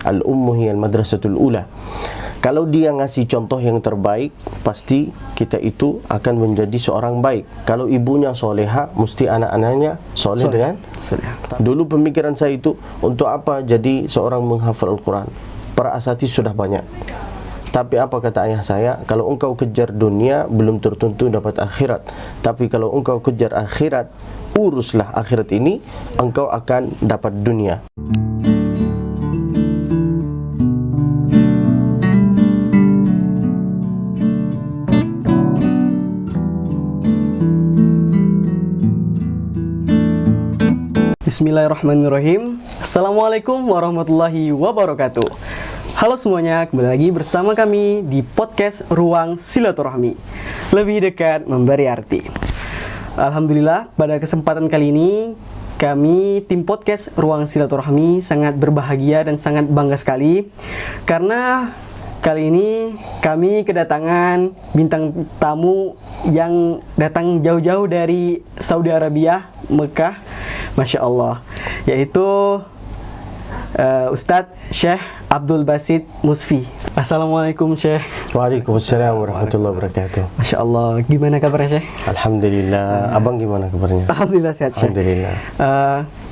al-ummu hiyal madrasatul ula. Kalau dia ngasih contoh yang terbaik, pasti kita itu akan menjadi seorang baik. Kalau ibunya soleha, mesti anak-anaknya soleh dengan soleha. Dulu pemikiran saya itu, untuk apa jadi seorang menghafal Al-Quran? Para asatidz sudah banyak. Tapi apa kata ayah saya? Kalau engkau kejar dunia, belum tentu dapat akhirat. Tapi kalau engkau kejar akhirat, uruslah akhirat ini, engkau akan dapat dunia. Bismillahirrahmanirrahim. Assalamualaikum warahmatullahi wabarakatuh. Halo semuanya, kembali lagi bersama kami di podcast Ruang Silaturahmi. Lebih dekat memberi arti. Alhamdulillah, pada kesempatan kali ini kami tim podcast Ruang Silaturahmi sangat berbahagia dan sangat bangga sekali karena kali ini kami kedatangan bintang tamu yang datang jauh-jauh dari Saudi Arabia, Mekah, Masya Allah, yaitu Ustadz Syekh Abdul Basit Musfi. Assalamualaikum Syekh. Waalaikumsalam warahmatullahi wabarakatuh. Masya Allah, gimana kabarnya Syekh? Alhamdulillah. Abang gimana kabarnya? Alhamdulillah sehat Syekh. Alhamdulillah.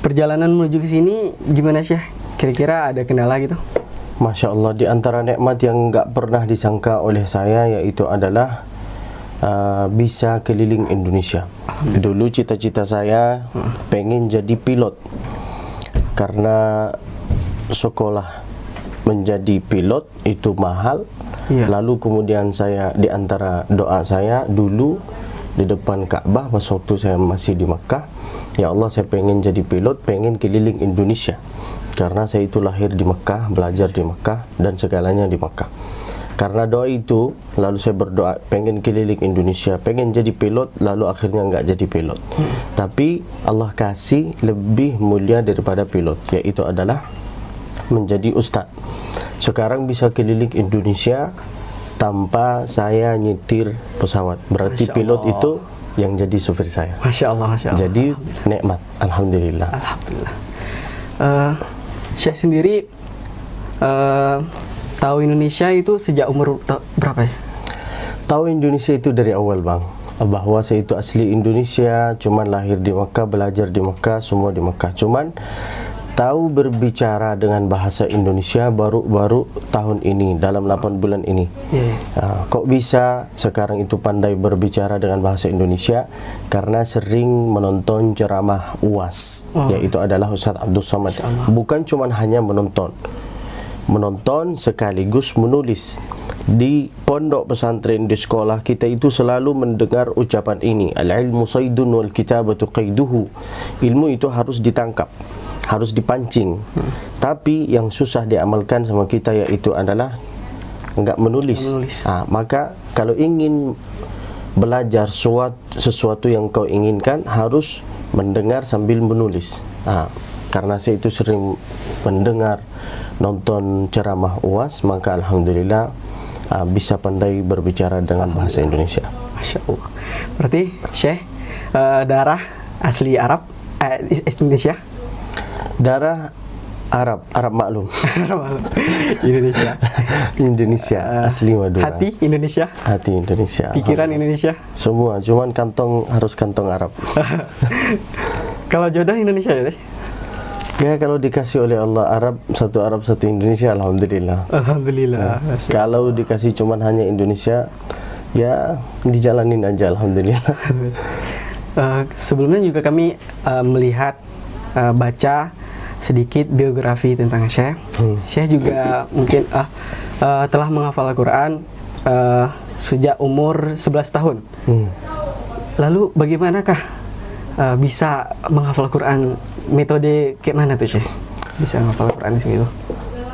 Perjalanan menuju ke sini gimana Syekh? Kira-kira ada kendala gitu? Masya Allah, di antara nikmat yang nggak pernah disangka oleh saya yaitu adalah bisa keliling Indonesia. Dulu cita-cita saya pengen jadi pilot, karena sekolah menjadi pilot itu mahal. Lalu kemudian saya, di antara doa saya dulu di depan Ka'bah pas waktu saya masih di Makkah, ya Allah, saya pengen jadi pilot, pengen keliling Indonesia, karena saya itu lahir di Makkah, belajar di Makkah, dan segalanya di Makkah. Karena doa itu, lalu saya berdoa pengen keliling Indonesia, pengen jadi pilot, lalu akhirnya nggak jadi pilot. Tapi Allah kasih lebih mulia daripada pilot, yaitu adalah menjadi ustadz. Sekarang bisa keliling Indonesia tanpa saya nyetir pesawat. Berarti pilot itu yang jadi supir saya. Masya Allah, Masya Allah. Jadi nikmat, alhamdulillah. Alhamdulillah. Syekh sendiri tahu Indonesia itu sejak umur berapa ya? Tahu Indonesia itu dari awal bang, bahwa saya itu asli Indonesia, cuman lahir di Makkah, belajar di Makkah, semua di Makkah. Cuman tahu berbicara dengan bahasa Indonesia baru tahun ini, dalam 8 bulan ini. Kok bisa sekarang itu pandai berbicara dengan bahasa Indonesia? Karena sering menonton ceramah UAS, yaitu adalah Ustadz Abdul Somad. Bukan cuman hanya menonton sekaligus menulis. Di pondok pesantren, di sekolah kita itu selalu mendengar ucapan ini, al-ilmu saydun wal kitabatu qaiduhu. Ilmu itu harus ditangkap, harus dipancing. Tapi yang susah diamalkan sama kita yaitu adalah enggak menulis. Maka kalau ingin belajar sesuatu yang kau inginkan, harus mendengar sambil menulis. Karena saya itu sering mendengar, nonton ceramah UAS, maka alhamdulillah bisa pandai berbicara dengan bahasa Indonesia. Masya Allah. Berarti Syekh darah asli Arab, Indonesia? Darah Arab maklum. Indonesia asli Madura. Hati Indonesia? Hati Indonesia. Pikiran Indonesia? Semua, cuman harus kantong Arab. Kalau jodoh Indonesia ya? Ya, kalau dikasih oleh Allah satu Arab satu Indonesia, alhamdulillah. Alhamdulillah. Kalau dikasih cuman hanya Indonesia, ya dijalanin aja, alhamdulillah. Sebelumnya juga kami melihat, baca sedikit biografi tentang Syekh. Syekh juga mungkin telah menghafal Al-Quran sejak umur 11 tahun. Lalu bagaimanakah bisa menghafal Quran? Metode kayak mana tuh Syekh? Bisa menghafal Al-Quran segitu?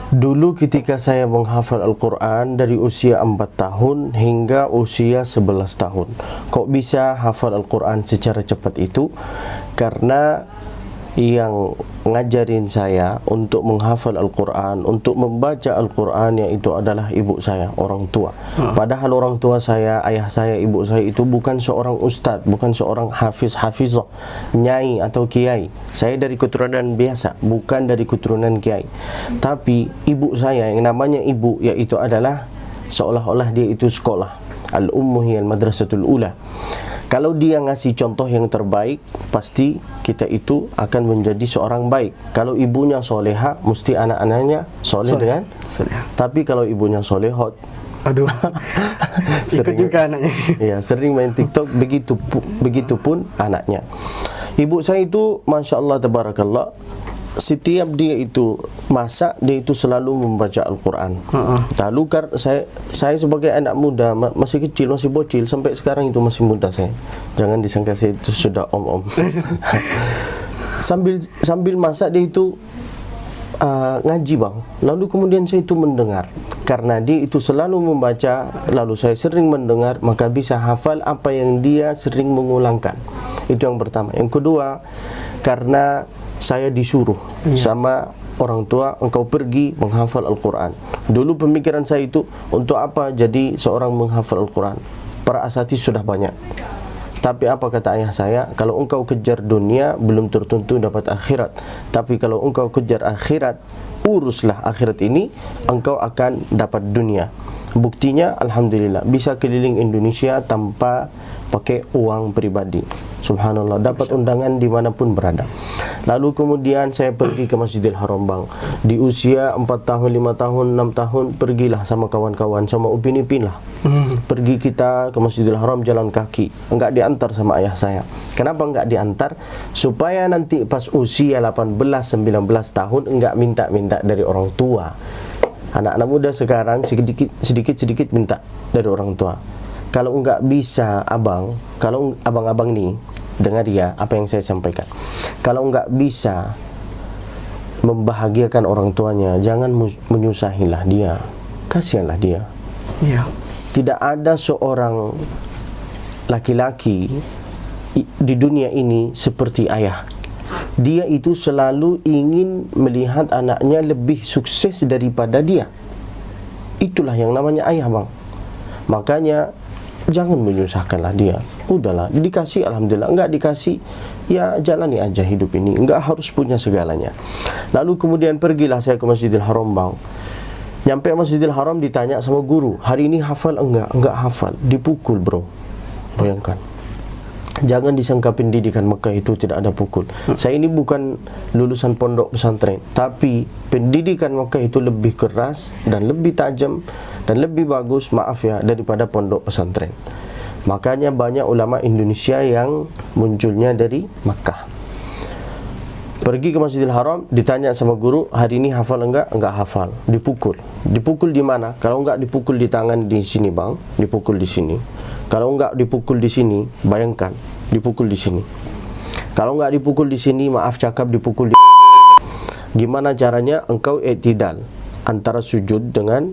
Dulu ketika saya menghafal Al-Quran dari usia 4 tahun hingga usia 11 tahun. Kok bisa hafal Al-Quran secara cepat itu? Karena yang ngajarin saya untuk menghafal Al-Quran, untuk membaca Al-Quran, yaitu adalah ibu saya, orang tua. Padahal orang tua saya, ayah saya, ibu saya itu bukan seorang ustaz, bukan seorang hafizah, nyai atau kiai. Saya dari keturunan biasa, bukan dari keturunan kiai. Tapi ibu saya yang namanya ibu, yaitu adalah seolah-olah dia itu sekolah. Al-ummu hiyal madrasatul ula. Kalau dia ngasih contoh yang terbaik, pasti kita itu akan menjadi seorang baik. Kalau ibunya soleha, mesti anak-anaknya soleh dengan Soleh. Tapi kalau ibunya solehot, Aduh. Ikut juga anaknya. ya, sering main TikTok, begitupun anaknya. Ibu saya itu, Masya Allah, Tabarakallah, setiap dia itu masak, dia itu selalu membaca Al-Quran. Lalu saya sebagai anak muda, masih kecil, masih bocil, sampai sekarang itu masih muda saya. Jangan disangka saya itu sudah om-om. sambil masak dia itu ngaji, bang. Lalu kemudian saya itu mendengar, karena dia itu selalu membaca, lalu saya sering mendengar, maka bisa hafal apa yang dia sering mengulangkan. Itu yang pertama. Yang kedua, karena saya disuruh sama orang tua, engkau pergi menghafal Al-Quran. Dulu pemikiran saya itu, untuk apa jadi seorang menghafal Al-Quran? Para asatidz sudah banyak. Tapi apa kata ayah saya? Kalau engkau kejar dunia, belum tertentu dapat akhirat. Tapi kalau engkau kejar akhirat, uruslah akhirat ini, engkau akan dapat dunia. Buktinya, Alhamdulillah, bisa keliling Indonesia tanpa pakai uang pribadi. Subhanallah, dapat undangan dimanapun berada. Lalu kemudian saya pergi ke Masjidil Haram, bang. Di usia 4 tahun, 5 tahun, 6 tahun, pergilah sama kawan-kawan, sama Upin Ipin lah. Pergi kita ke Masjidil Haram jalan kaki. Enggak diantar sama ayah saya. Kenapa enggak diantar? Supaya nanti pas usia 18, 19 tahun enggak minta-minta dari orang tua. Anak-anak muda sekarang sedikit minta dari orang tua. Kalau enggak bisa abang, kalau abang-abang nih, dengar ya apa yang saya sampaikan. Kalau enggak bisa membahagiakan orang tuanya, jangan menyusahilah dia, kasihanlah dia. Iya. Tidak ada seorang laki-laki di dunia ini seperti ayah. Dia itu selalu ingin melihat anaknya lebih sukses daripada dia. Itulah yang namanya ayah, bang. Makanya jangan menyusahkanlah dia. Udahlah, dikasih alhamdulillah, enggak dikasih ya jalani aja hidup ini, enggak harus punya segalanya. Lalu kemudian pergilah saya ke Masjidil Haram, bang. Nyampe Masjidil Haram ditanya sama guru, hari ini hafal enggak? Enggak hafal, dipukul, bro. Bayangkan. Jangan disangka pendidikan Mekah itu tidak ada pukul. Saya ini bukan lulusan pondok pesantren, tapi pendidikan Mekah itu lebih keras dan lebih tajam dan lebih bagus, maaf ya, daripada pondok pesantren. Makanya banyak ulama Indonesia yang munculnya dari Mekah. Pergi ke Masjidil Haram, ditanya sama guru, hari ini hafal enggak? Enggak hafal. Dipukul. Dipukul di mana? Kalau enggak dipukul di tangan di sini, bang. Dipukul di sini. Kalau enggak dipukul di sini, bayangkan, dipukul di sini. Kalau enggak dipukul di sini, maaf cakap, dipukul di. Gimana caranya? Engkau i'tidal antara sujud dengan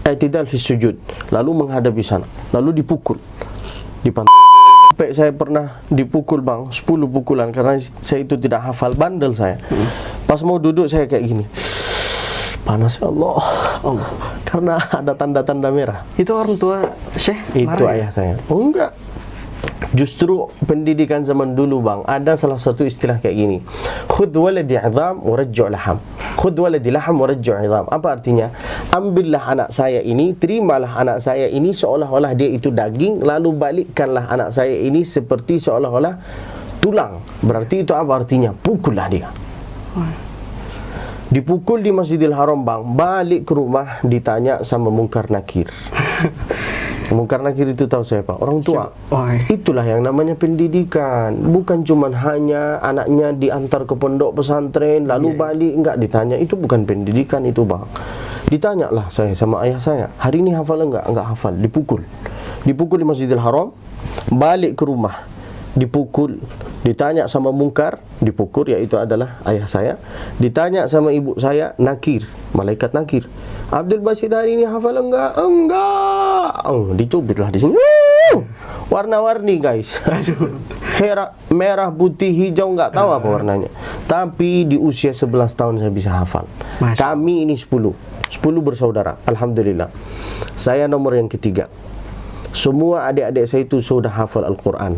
i'tidal fi sujud, lalu menghadapi sana, lalu dipukul, dipantai. Sampai saya pernah dipukul, bang, 10 pukulan karena saya itu tidak hafal, bandel saya. Pas mau duduk saya kayak gini, panas ya Allah, Allah, karena ada tanda-tanda merah. Itu orang tua Syekh? Itu ayah saya. Oh enggak. Justru pendidikan zaman dulu, bang, ada salah satu istilah kayak gini. Khudh waladi 'idham wa rajju' laham. Khudh waladi laham wa rajju' 'idham. Apa artinya? Ambillah anak saya ini, terimalah anak saya ini seolah-olah dia itu daging, lalu balikkanlah anak saya ini seperti seolah-olah tulang. Berarti itu apa artinya? Pukullah dia. Dipukul di Masjidil Haram, bang. Balik ke rumah ditanya sama Munkar Nakir. Munkar Nakir itu tahu saya, Pak, orang tua. Itulah yang namanya pendidikan. Bukan cuma hanya anaknya diantar ke pondok pesantren lalu balik, enggak ditanya. Itu bukan pendidikan itu, bang. Ditanya lah saya sama ayah saya, hari ini hafal enggak? Enggak hafal. Dipukul. Dipukul di Masjidil Haram. Balik ke rumah, dipukul. Ditanya sama Munkar, dipukul, yaitu adalah ayah saya. Ditanya sama ibu saya, Nakir, malaikat Nakir, Abdul Basit hari ini hafal enggak? Enggak. Oh, dicubitlah di sini. Warna-warni guys. Merah, putih, hijau, nggak tahu apa warnanya. Tapi di usia 11 tahun saya bisa hafal. Kami ini 10 bersaudara. Alhamdulillah. Saya nomor yang ketiga. Semua adik-adik saya itu sudah hafal Al-Quran.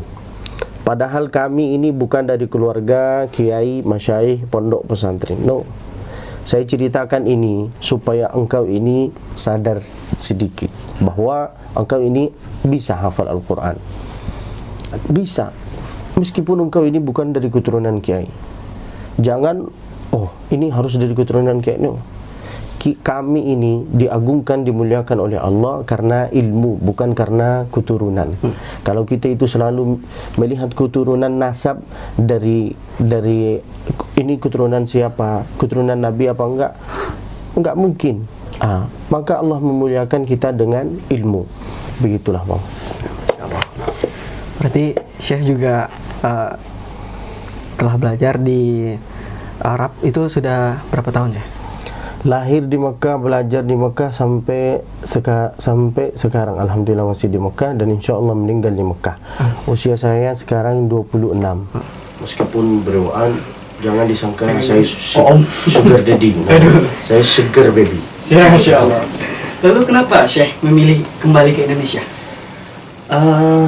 Padahal kami ini bukan dari keluarga kiai, masyayikh, pondok pesantren. No. Saya ceritakan ini supaya engkau ini sadar sedikit bahwa engkau ini bisa hafal Al-Quran. Bisa. Meskipun engkau ini bukan dari keturunan kiai. Jangan, oh ini harus dari keturunan kiai. No. Kami ini diagungkan, dimuliakan oleh Allah karena ilmu, bukan karena keturunan. Kalau kita itu selalu melihat keturunan nasab dari ini keturunan siapa, keturunan Nabi apa enggak mungkin. Maka Allah memuliakan kita dengan ilmu. Begitulah Bang. Berarti Syekh juga telah belajar di Arab itu sudah berapa tahun Syekh? Lahir di Mekah, belajar di Mekah sampai sekarang. Alhamdulillah masih di Mekah dan insya Allah meninggal di Mekah. Usia saya sekarang 26. Meskipun berewaan, jangan disangka saya sugar daddy. Saya sugar baby. Ya, Masya Allah. Lalu kenapa Syekh memilih kembali ke Indonesia?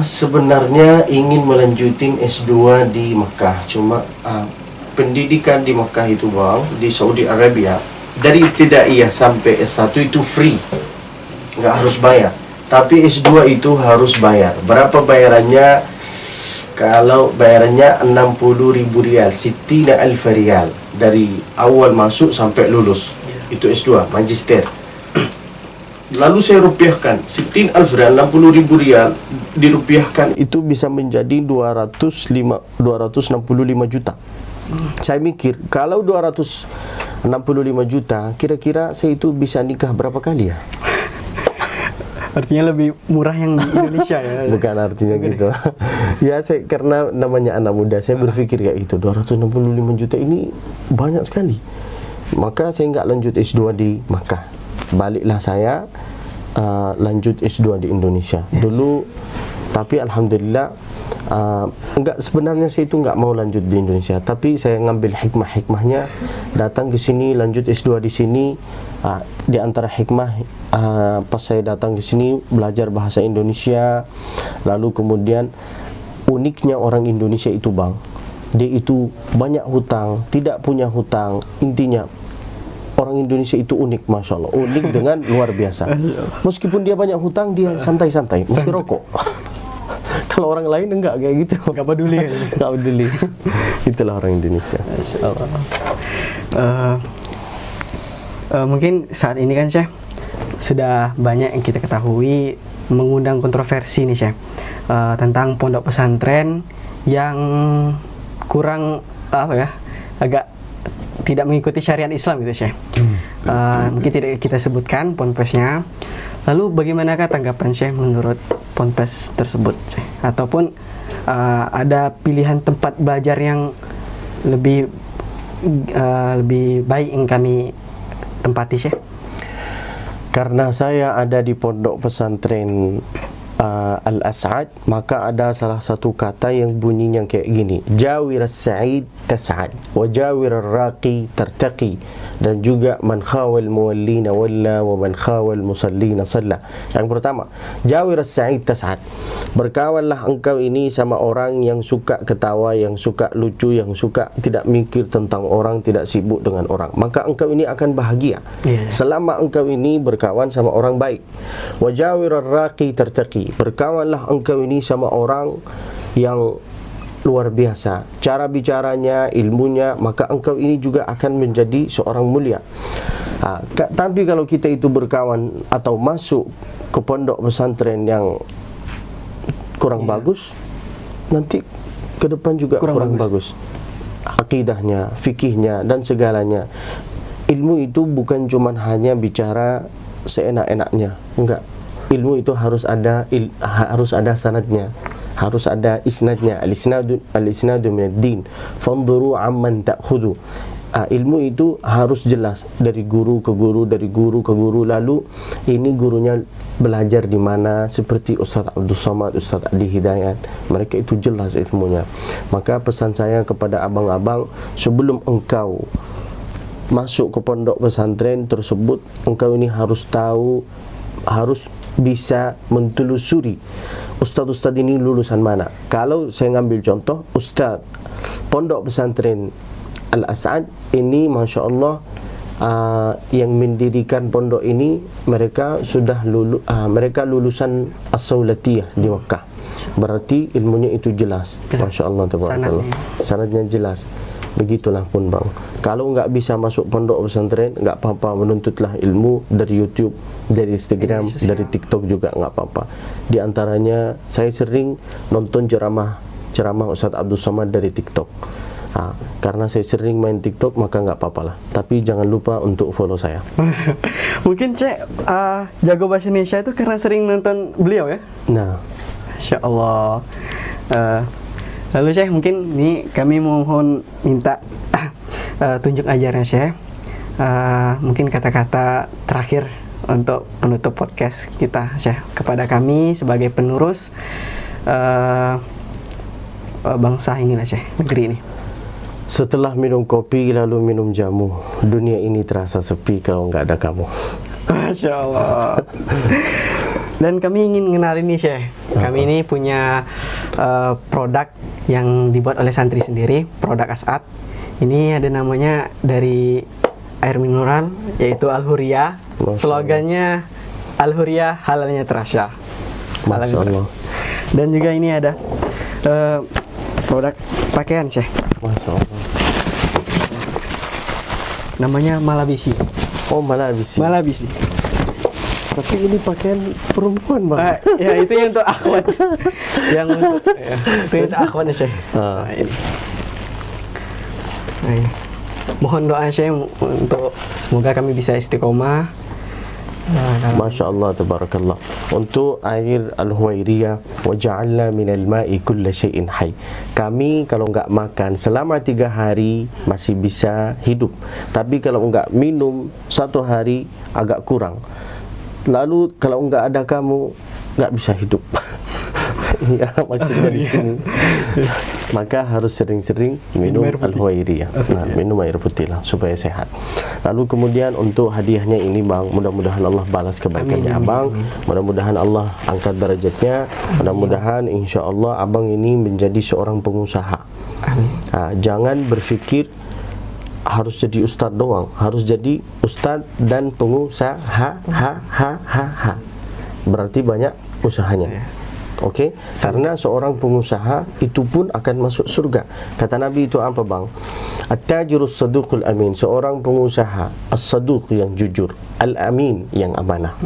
Sebenarnya ingin melanjutin S2 di Mekah. Cuma pendidikan di Mekah itu Bang, di Saudi Arabia, dari ibtidaiyah sampai S1 itu free, nggak harus bayar. Tapi S2 itu harus bayar. Berapa bayarannya? Kalau bayarannya 60.000 rial, 60.000 rial dari awal masuk sampai lulus. Itu S2, magister. Lalu saya rupiahkan 60.000 rial, 60.000 rial dirupiahkan itu bisa menjadi 265 juta. Saya mikir kalau 265 juta, kira-kira saya itu bisa nikah berapa kali ya? Artinya lebih murah yang di Indonesia ya? Bukan artinya gitu. Ya saya, karena namanya anak muda, saya berpikir kayak itu 265 juta ini banyak sekali. Maka saya nggak lanjut S2 di Makkah. Baliklah saya lanjut S2 di Indonesia. Dulu, tapi alhamdulillah sebenarnya saya itu nggak mau lanjut di Indonesia, tapi saya ngambil hikmahnya, datang ke sini, lanjut S2 di sini. Di antara hikmah pas saya datang ke sini belajar bahasa Indonesia, lalu kemudian uniknya orang Indonesia itu Bang, dia itu banyak hutang, tidak punya hutang. Intinya orang Indonesia itu unik, Masya Allah, unik dengan luar biasa. Meskipun dia banyak hutang, dia santai-santai, mesti rokok. Kalau orang lain enggak kayak gitu, nggak peduli. Nggak peduli. Itulah orang Indonesia. Masya Allah. Mungkin saat ini kan Syekh sudah banyak yang kita ketahui mengundang kontroversi nih Syekh, tentang pondok pesantren yang kurang agak tidak mengikuti syariat Islam gitu Syekh. Mungkin tidak kita sebutkan ponpesnya. Lalu bagaimanakah tanggapan Syekh menurut ponpes tersebut Syekh? Ataupun ada pilihan tempat belajar yang lebih baik yang kami tempati Syekh? Karena saya ada di pondok pesantren Al-As'ad, maka ada salah satu kata yang bunyinya kayak gini: Jawir as-sa'id tas'ad wa jawir ar-raqi tartaqi, dan juga man khawal muwallina walla wa man khawal musallina salla. Yang pertama, jawir as-sa'id tas'ad, berkawanlah engkau ini sama orang yang suka ketawa, yang suka lucu, yang suka tidak mikir tentang orang, tidak sibuk dengan orang, maka engkau ini akan bahagia selama engkau ini berkawan sama orang baik. Wa jawir ar-raqi tartaqi, berkawanlah engkau ini sama orang yang luar biasa, cara bicaranya, ilmunya, maka engkau ini juga akan menjadi seorang mulia. Tapi kalau kita itu berkawan atau masuk ke pondok pesantren yang kurang bagus, nanti ke depan juga kurang bagus. Akidahnya, fikihnya, dan segalanya. Ilmu itu bukan cuma hanya bicara seenak-enaknya, enggak. Ilmu itu harus ada sanadnya, harus ada isnadnya. Al-isnadu min ad-din, fanzuru amman ta'khudhu. ilmu itu harus jelas dari guru ke guru, dari guru ke guru. Lalu ini gurunya belajar di mana, seperti Ustaz Abdul Somad, Ustaz Adi Hidayat, mereka itu jelas ilmunya. Maka pesan saya kepada abang-abang, sebelum engkau masuk ke pondok pesantren tersebut, engkau ini harus tahu, harus bisa mentelusuri ustaz-ustaz ini lulusan mana. Kalau saya ngambil contoh Ustaz pondok pesantren Al-As'ad ini, Masya Allah, yang mendirikan pondok ini mereka sudah mereka lulusan As-Saulatiyah di Makkah. Berarti ilmunya itu jelas. Masya Allah, tabarakallah. Sanadnya jelas. Begitulah pun bang. Kalau enggak bisa masuk pondok pesantren, enggak apa-apa, menuntutlah ilmu dari YouTube, dari Instagram, dari TikTok juga enggak apa-apa. Di antaranya saya sering nonton ceramah Ustaz Abdul Somad dari TikTok. Karena saya sering main TikTok, maka enggak apa-apa lah. Tapi jangan lupa untuk follow saya. Mungkin Cek jago bahasa Indonesia itu karena sering nonton beliau ya? Nah, Masya Allah. Lalu Syekh, mungkin ini kami mohon minta tunjuk ajarnya Syekh. Mungkin kata-kata terakhir untuk penutup podcast kita Syekh, kepada kami sebagai penerus bangsa inilah Syekh, negeri ini. Setelah minum kopi lalu minum jamu, dunia ini terasa sepi kalau nggak ada kamu. Masya Allah. Dan kami ingin kenalin nih Syekh, kami ini punya produk yang dibuat oleh santri sendiri, produk As'ad. Ini ada namanya dari air mineral, yaitu Al-Huriyah. Slogannya Al-Huriyah, halalnya terasa. Masya Allah. Dan juga ini ada produk pakaian Syekh, Masya Allah. namanya Malabisi. Oh, Malabisi. Malabisi. Tapi ini pakaian perempuan bang. Ya itu yang untuk akhwat. Yang untuk itu yang untuk akhwatnya Syekh. Nah, ini. Nah, ini. Mohon doa Syekh untuk semoga kami bisa istiqomah. Masya Allah, tabarakallah. Untuk air Al-Huwairiyah, waja'alna minal ma'i kulla syai'in hayy. Kami kalau enggak makan selama 3 hari masih bisa hidup. Tapi kalau enggak minum 1 hari agak kurang. Lalu kalau enggak ada kamu enggak bisa hidup. Ya, maksudnya di sini. Maka harus sering-sering minum Al-Huwairiyah. Nah, minum air putih lah supaya sehat. Lalu kemudian untuk hadiahnya ini bang, mudah-mudahan Allah balas kebaikannya abang. Mudah-mudahan Allah angkat derajatnya. Mudah-mudahan insya Allah abang ini menjadi seorang pengusaha. Jangan berpikir harus jadi ustadz doang, harus jadi ustadz dan pengusaha. Berarti banyak usahanya. Oke, karena seorang pengusaha itu pun akan masuk surga. Kata Nabi itu apa bang? At-tajirus saduqul amin, seorang pengusaha as-saduq yang jujur, al-amin yang amanah.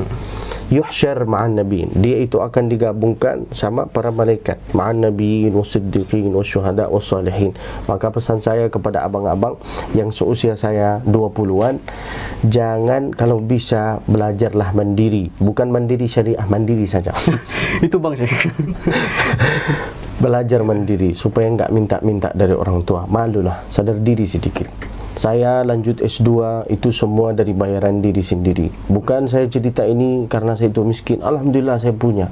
Yuhsyar ma'an nabiin, dia itu akan digabungkan sama para malaikat, ma'an nabiin, wasiddiqin, wasyuhada, wassalihin. Maka pesan saya kepada abang-abang yang seusia saya 20-an, jangan kalau bisa belajarlah mandiri. Bukan mandiri syariah, mandiri saja. Itu bang Syekh. Belajar mandiri supaya enggak minta-minta dari orang tua. Malulah, sadar diri sedikit. Saya lanjut S2 itu semua dari bayaran diri sendiri. Bukan saya cerita ini karena saya itu miskin. Alhamdulillah saya punya,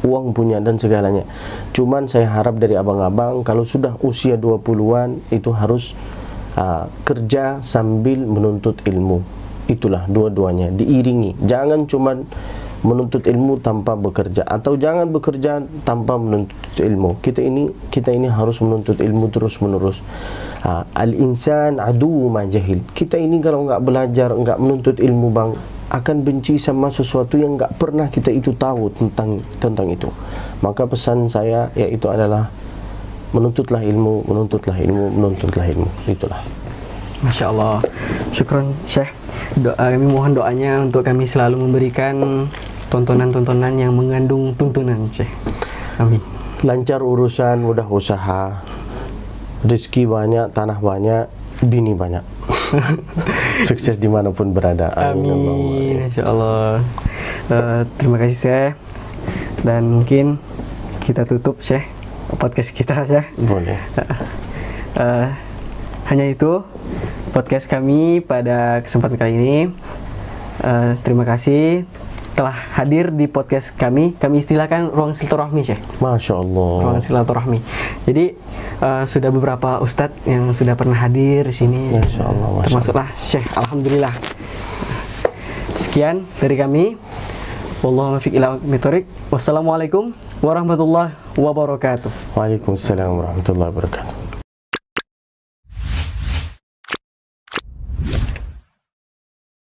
uang punya dan segalanya. Cuman saya harap dari abang-abang kalau sudah usia 20-an itu harus kerja sambil menuntut ilmu. Itulah dua-duanya, diiringi. Jangan cuman menuntut ilmu tanpa bekerja, atau jangan bekerja tanpa menuntut ilmu. Kita ini harus menuntut ilmu terus menerus. Al-insan adu ma jahil. Kita ini kalau enggak belajar, enggak menuntut ilmu bang, akan benci sama sesuatu yang enggak pernah kita itu tahu tentang itu. Maka pesan saya yaitu adalah menuntutlah ilmu, menuntutlah ilmu, menuntutlah ilmu. Itulah. Masya Allah. Syukron Syekh. Kami mohon doanya untuk kami selalu memberikan tontonan-tontonan yang mengandung tuntunan Syekh. Amin. Lancar urusan, mudah usaha, rezeki banyak, tanah banyak, bini banyak. Sukses dimanapun berada. Amin. Masya Allah. Terima kasih Syekh. Dan mungkin kita tutup Syekh podcast kita Syekh. Boleh. Hanya itu. podcast kami pada kesempatan kali ini. Terima kasih telah hadir di podcast kami. Kami istilahkan ruang silaturahmi, Syekh. Masya Allah. Ruang silaturahmi. Jadi sudah beberapa ustadz yang sudah pernah hadir di sini. Masya Allah, Masya Termasuklah Syekh. Alhamdulillah. Sekian dari kami. Wallahu muwaffiq ila aqwamit thoriq. Wassalamualaikum warahmatullahi wabarakatuh. Waalaikumsalam warahmatullahi wabarakatuh.